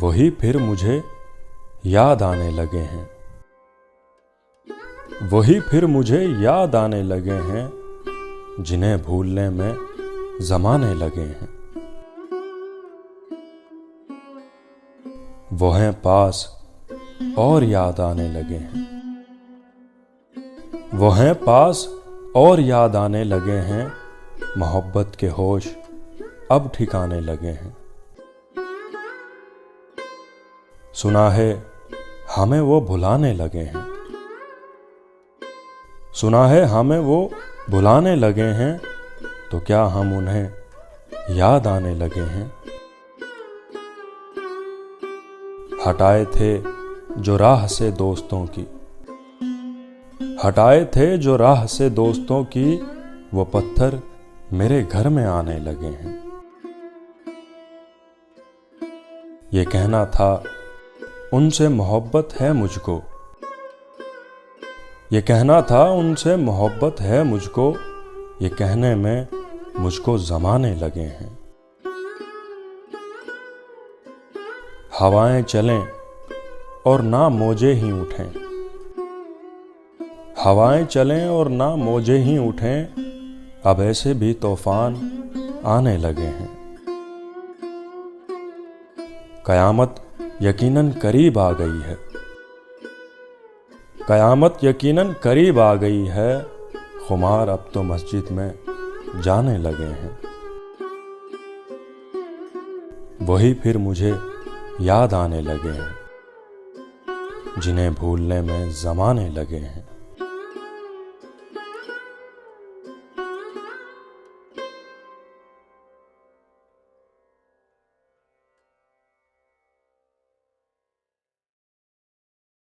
वही फिर मुझे याद आने लगे हैं। वही फिर मुझे याद आने लगे हैं, जिन्हें भूलने में ज़माने लगे हैं। वो हैं पास और याद आने लगे हैं। वो हैं पास और याद आने लगे हैं, मोहब्बत के होश अब ठिकाने लगे हैं। सुना है हमें वो भुलाने लगे हैं। सुना है हमें वो भुलाने लगे हैं, तो क्या हम उन्हें याद आने लगे हैं। हटाए थे जो राह से दोस्तों की, हटाए थे जो राह से दोस्तों की, वो पत्थर मेरे घर में आने लगे हैं। ये कहना था उनसे मोहब्बत है मुझको, ये कहना था उनसे मोहब्बत है मुझको, ये कहने में मुझको ज़माने लगे हैं। हवाएं चलें और ना मौजें ही उठें, हवाएं चलें और ना मौजें ही उठें, अब ऐसे भी तूफान आने लगे हैं। कयामत यकीनन करीब आ गई है, कयामत यकीनन करीब आ गई है, खुमार अब तो मस्जिद में जाने लगे हैं। वही फिर मुझे याद आने लगे हैं, जिन्हें भूलने में ज़माने लगे हैं।